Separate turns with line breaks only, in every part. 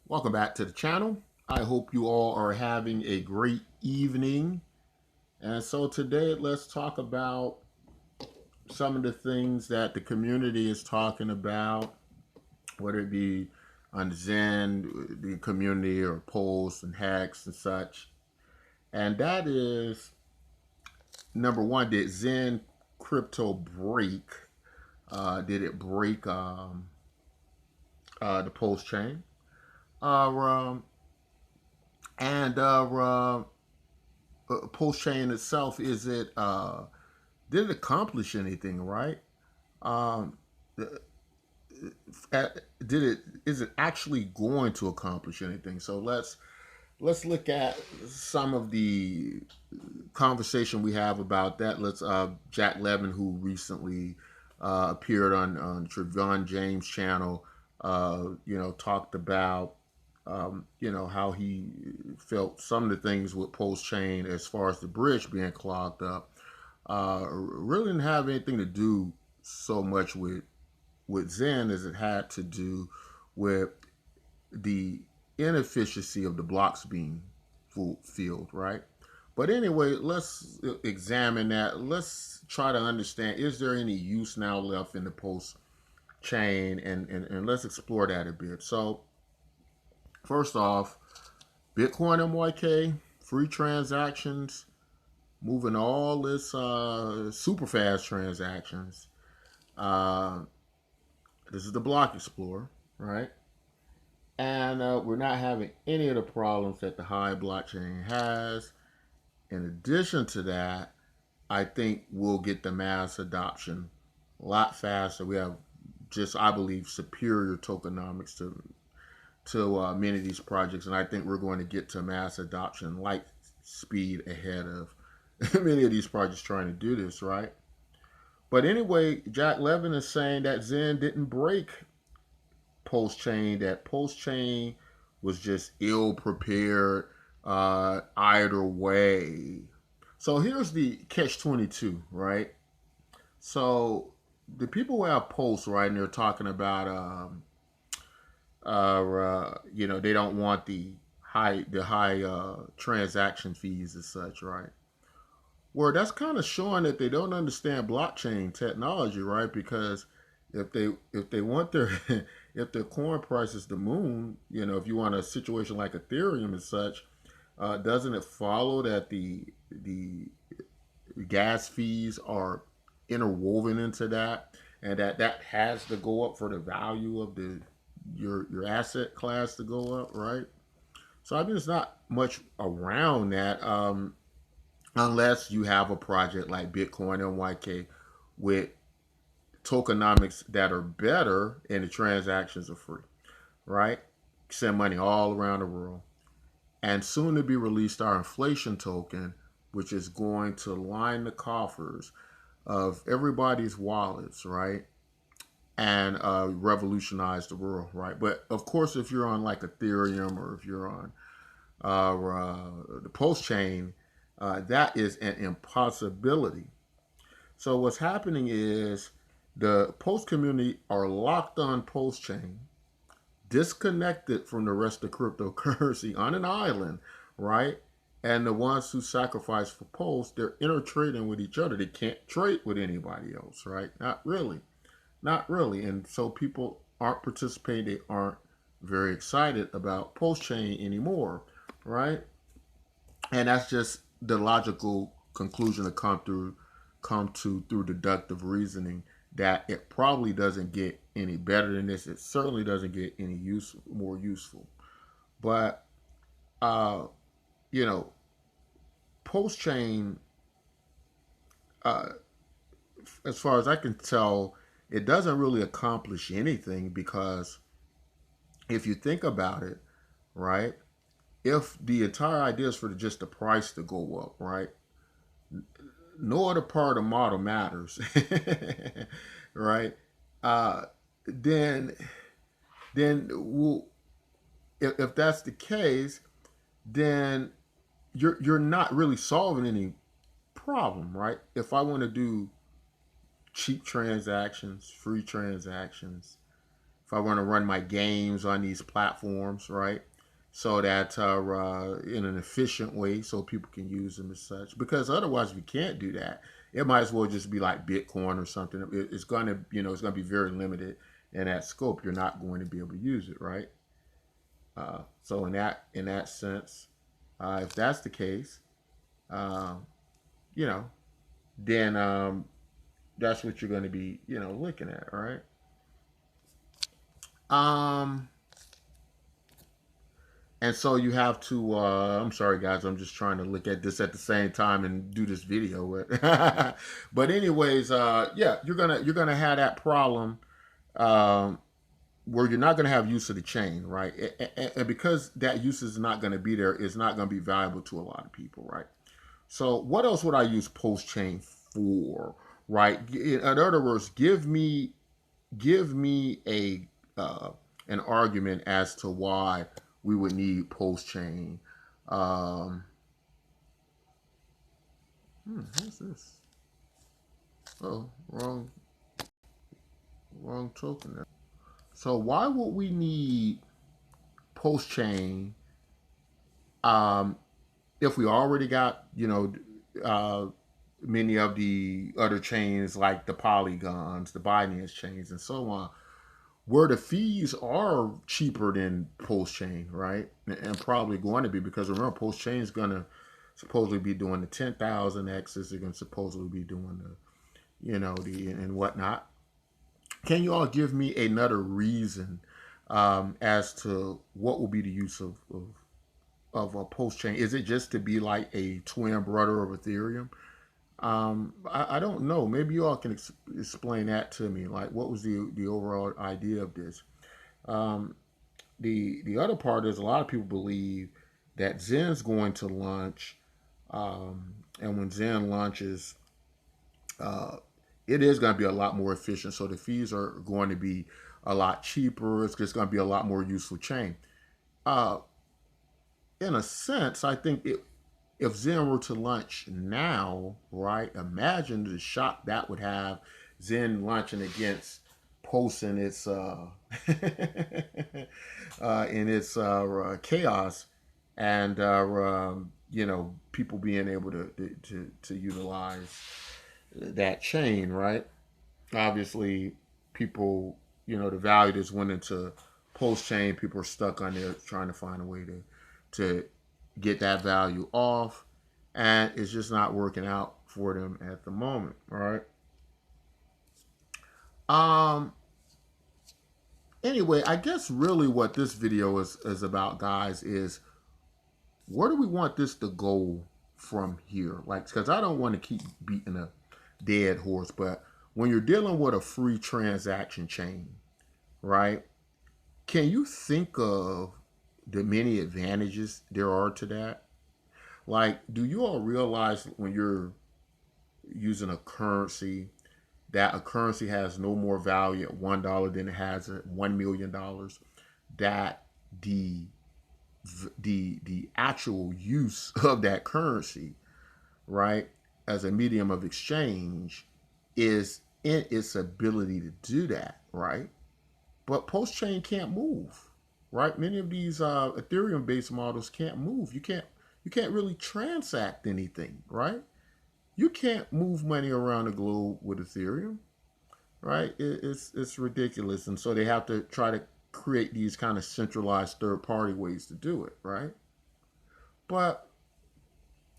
Welcome back to the channel. I hope you all are having a great evening. And so today let's talk about some of the things that the community is talking about, whether it be on Zen, the community, or polls and hacks and such. And that is number one, did Zen crypto break? Did it break the Pulsechain? Um, and Post chain itself, is it did it accomplish anything, right? Um, did it is it actually going to accomplish anything? So let's look at some of the conversation we have about that. Let's Jack Levin, who recently appeared on Trevon James' channel, talked about how he felt some of the things with Post Chain as far as the bridge being clogged up really didn't have anything to do so much with Zen as it had to do with the inefficiency of the blocks being fulfilled, right? But anyway, let's examine that. Let's try to understand, is there any use now left in the Post chain? And let's explore that a bit. So, first off, Bitcoin MYK, free transactions, moving all this super fast transactions. Uh, this is the Block Explorer, right? And we're not having any of the problems that the High blockchain has. In addition to that, I think we'll get the mass adoption a lot faster. We have just, I believe, superior tokenomics to many of these projects, and I think we're going to get to mass adoption light speed ahead of many of these projects trying to do this, right? But anyway, Jack Levin is saying that Zen didn't break Post Chain, that Post Chain was just ill prepared either way. So here's the catch 22, right? So the people who have posts, right, and they're talking about, they don't want the high transaction fees and such, right? Well, that's kind of showing that they don't understand blockchain technology, right? Because if they want their if their coin price is the moon, if you want a situation like Ethereum and such, doesn't it follow that the gas fees are interwoven into that, and that has to go up for the value of your asset class to go up, right? So I mean, it's not much around that. Unless you have a project like Bitcoin and YK with tokenomics that are better and the transactions are free, right? Send money all around the world. And soon to be released our inflation token, which is going to line the coffers of everybody's wallets, right? And revolutionize the world, right? But of course, if you're on like Ethereum, or if you're on the Post chain, that is an impossibility. So what's happening is the Post community are locked on Post chain, disconnected from the rest of cryptocurrency on an island, right? And the ones who sacrifice for Post, they're intertrading with each other. They can't trade with anybody else, right? Not really. Not really. And so people aren't participating. They aren't very excited about Post chain anymore, right? And that's just the logical conclusion to come to through deductive reasoning, that it probably doesn't get any better than this. It certainly doesn't get any more useful. But uh, you know, post chain, uh, as far as I can tell, it doesn't really accomplish anything, because if you think about it, right? If the entire idea is for just the price to go up, right? No other part of the model matters, right? Uh, then, then we'll, if that's the case, then you're not really solving any problem, right? If I want to do cheap transactions, free transactions, if if I want to run my games on these platforms, right? So that in an efficient way, so people can use them as such. Because otherwise, if you can't do that, it might as well just be like Bitcoin or something. It's going to, it's going to be very limited in that scope. You're not going to be able to use it, right? So in that sense, if that's the case, uh, you know, then that's what you're going to be, looking at, right? Um, and so you have to. I'm sorry, guys. I'm just trying to look at this at the same time and do this video. But anyways, yeah, you're gonna have that problem um, where you're not gonna have use of the chain, right? And because that use is not gonna be there, it's not gonna be valuable to a lot of people, right? So what else would I use post chain for, right? In other words, give me an argument as to why we would need post chain. Um, what's this? Oh, wrong token. So why would we need post chain um, if we already got uh, many of the other chains like the Polygons, the Binance chains, and so on, where the fees are cheaper than post chain, right? And probably going to be because remember, post chain is going to supposedly be doing the 10,000 X's. They're going to supposedly be doing the and whatnot. Can you all give me another reason as to what will be the use of a post chain? Is it just to be like a twin brother of Ethereum? I don't know. Maybe you all can explain that to me. Like, what was the overall idea of this? Um, the other part is a lot of people believe that Zen's going to launch, and when Zen launches, uh, it is going to be a lot more efficient. So the fees are going to be a lot cheaper. It's just going to be a lot more useful chain. Uh, in a sense, I think if Zen were to launch now, right? Imagine the shock that would have Zen launching against Post in its in its chaos, and people being able to utilize that chain, right? Obviously, people, the value that's went into Post chain, people are stuck on there trying to find a way to get that value off, and it's just not working out for them at the moment. All right. Um. Anyway, I guess really what this video is about, guys, is where do we want this to go from here? Like, because I don't want to keep beating a dead horse, but when you're dealing with a free transaction chain, right? Can you think of the many advantages there are to that? Like, do you all realize when you're using a currency that a currency has no more value at $1 than it has at $1 million? That the the actual use of that currency, right, as a medium of exchange, is in its ability to do that, right? But post chain can't move, right? Many of these Ethereum based models can't move. You can't really transact anything, right? You can't move money around the globe with Ethereum, right? It's ridiculous, and so they have to try to create these kind of centralized third party ways to do it, right? But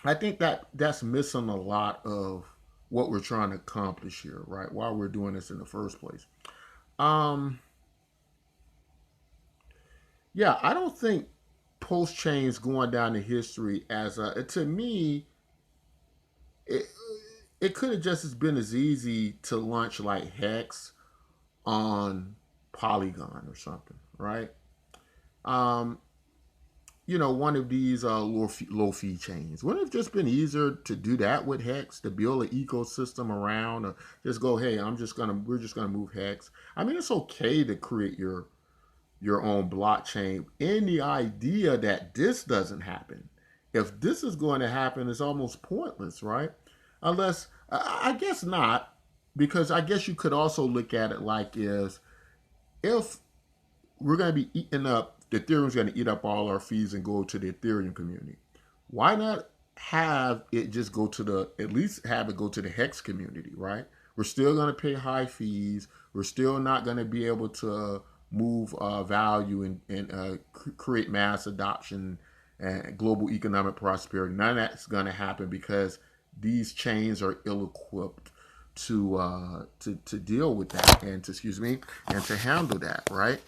I think that's missing a lot of what we're trying to accomplish here, right? Why we're doing this in the first place. Um, yeah, I don't think post chains going down in history as to me, it, it could have just as been as easy to launch like Hex on Polygon or something, right? Um, one of these low fee chains. Wouldn't it have just been easier to do that with Hex, to build an ecosystem around, or just go, hey, we're just gonna move Hex. I mean, it's okay to create your own blockchain in the idea that this doesn't happen. If this is going to happen, it's almost pointless, right? Unless, I guess not, because I guess you could also look at it like is if we're going to be eating up, the Ethereum's going to eat up all our fees and go to the Ethereum community. Why not have it just go to the, at least have it go to the Hex community, right? We're still going to pay high fees. We're still not going to be able to move value and create mass adoption and global economic prosperity. None of that's going to happen because these chains are ill-equipped to deal with that and to, excuse me, and to handle that, right?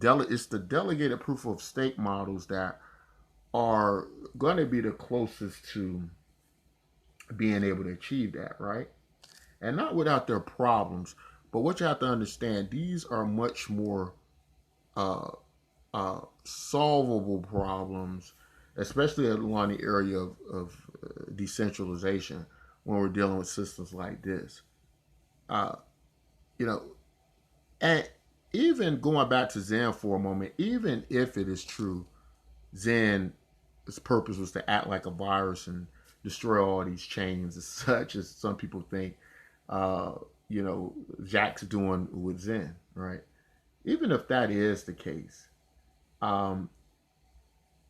It's the delegated proof of stake models that are going to be the closest to being able to achieve that, right? And not without their problems, but what you have to understand, these are much more uh, solvable problems, especially along the area of decentralization when we're dealing with systems like this. Uh, you know, and even going back to Zen for a moment, even if it is true, Zen's purpose was to act like a virus and destroy all these chains, as such as some people think, uh, Jack's doing with Zen, right? Even if that is the case, um,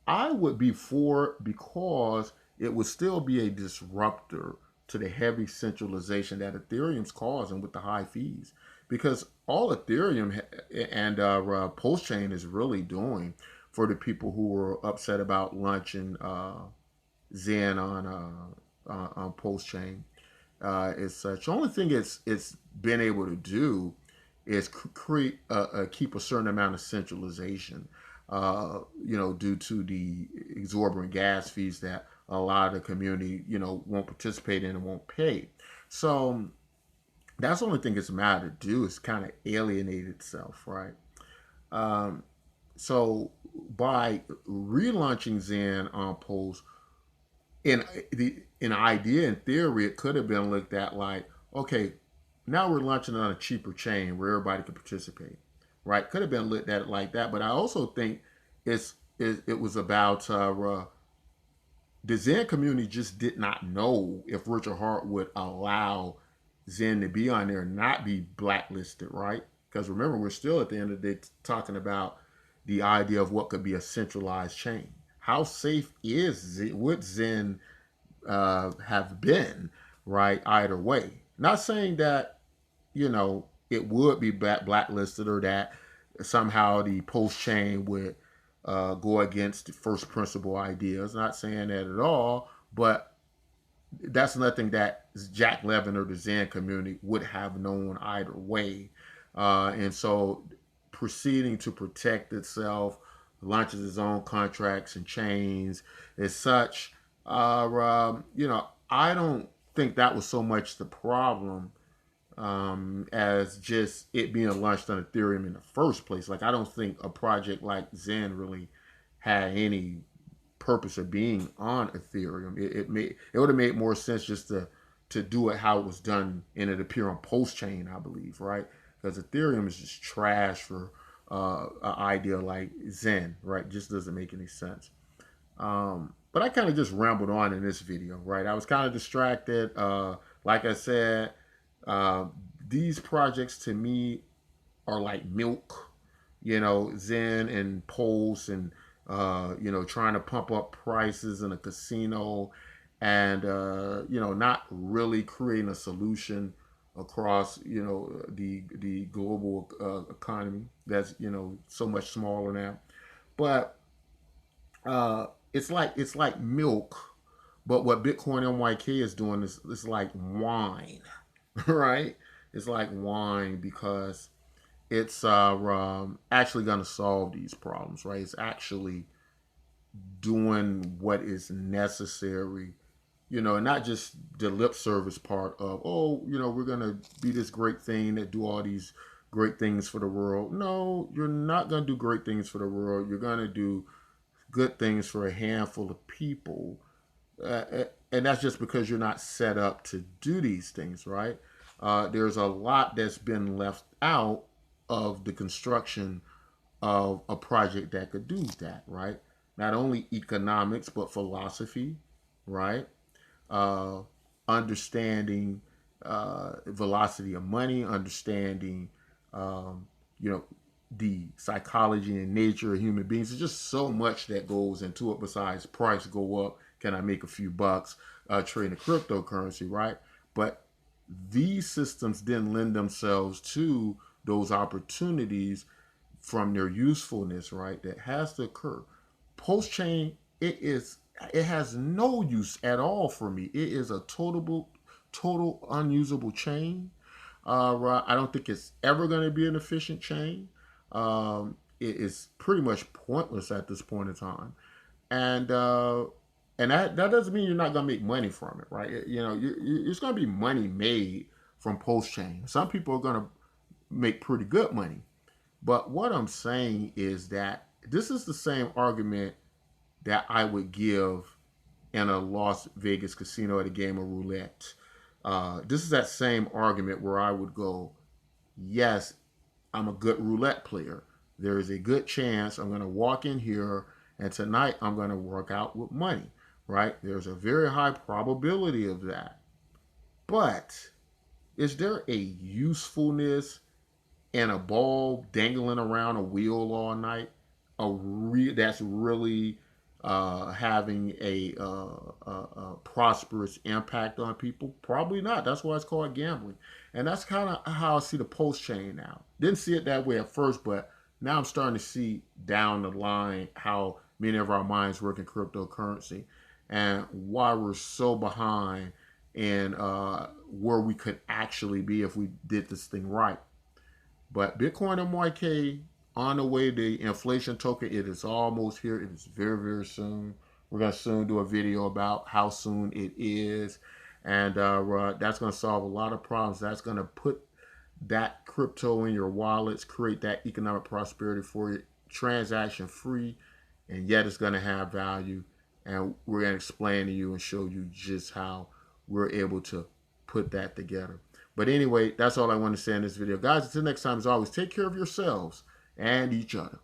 I would be for it because it would still be a disruptor to the heavy centralization that Ethereum's causing with the high fees. Because all Ethereum and Pulsechain is really doing for the people who were upset about launching Zen on Pulsechain is such. The only thing it's been able to do is create keep a certain amount of centralization. Due to the exorbitant gas fees that a lot of the community, won't participate in and won't pay. So that's the only thing it's matter to do is kind of alienate itself, right? Um, so by relaunching Zen on Pulse, in the in idea in theory, it could have been looked at like, okay, now we're launching on a cheaper chain where everybody can participate, right? Could have been looked at like that, but I also think it was about the Zen community just did not know if Richard Hart would allow Zen to be on there and not be blacklisted, right? Because remember, we're still at the end of the day talking about the idea of what could be a centralized chain. How safe is Zen, would Zen have been, right? Either way. Not saying that, it would be blacklisted or that somehow the post chain would go against the first principle ideas. Not saying that at all, but that's nothing that Jack Levin or the Zen community would have known either way. And so proceeding to protect itself, launches its own contracts and chains as such. I don't think that was so much the problem as just it being launched on Ethereum in the first place. Like, I don't think a project like Zen really had any purpose of being on Ethereum. It would have made more sense just to do it how it was done and it appear on Pulsechain, I believe, right? Because Ethereum is just trash for an idea like Zen, right? Just doesn't make any sense. But I kind of just rambled on in this video, right? I was kind of distracted. Like I said, uh, these projects to me are like milk, Zen and Pulse and, trying to pump up prices in a casino and, not really creating a solution across, the global economy that's, so much smaller now. But it's like milk, but what Bitcoin MYK is doing is like wine, right? It's like wine because it's actually going to solve these problems, right? It's actually doing what is necessary, and not just the lip service part of, oh, we're going to be this great thing that do all these great things for the world. No, you're not going to do great things for the world. You're going to do good things for a handful of people. And that's just because you're not set up to do these things, right? There's a lot that's been left out of the construction of a project that could do that, right? Not only economics, but philosophy, right? Uh, understanding velocity of money, understanding, um, you know, the psychology and nature of human beings. There's just so much that goes into it besides price go up. Can I make a few bucks trading cryptocurrency, right? But these systems then lend themselves to those opportunities from their usefulness, right? That has to occur. Post chain, it has no use at all for me. It is a total unusable chain. Right? I don't think it's ever going to be an efficient chain. It is pretty much pointless at this point in time, and that doesn't mean you're not going to make money from it, right? You know, it's going to be money made from post chain. Some people are going to make pretty good money, but what I'm saying is that this is the same argument that I would give in a Las Vegas casino at a game of roulette. This is that same argument where I would go, yes, I'm a good roulette player. There is a good chance I'm going to walk in here and tonight I'm going to work out with money, right? There's a very high probability of that. But is there a usefulness in a ball dangling around a wheel all night? That's really having a prosperous impact on people? Probably not. That's why it's called gambling. And that's kind of how I see the post chain now. Didn't see it that way at first, but now I'm starting to see down the line how many of our minds work in cryptocurrency and why we're so behind in where we could actually be if we did this thing right. But Bitcoin MYK on the way, the inflation token, it is almost here. It is very, very soon. We're going to soon do a video about how soon it is. And that's going to solve a lot of problems. That's going to put that crypto in your wallets, create that economic prosperity for you, transaction free, and yet it's going to have value. And we're going to explain to you and show you just how we're able to put that together. But anyway, that's all I want to say in this video. Guys, until next time, as always, take care of yourselves and each other.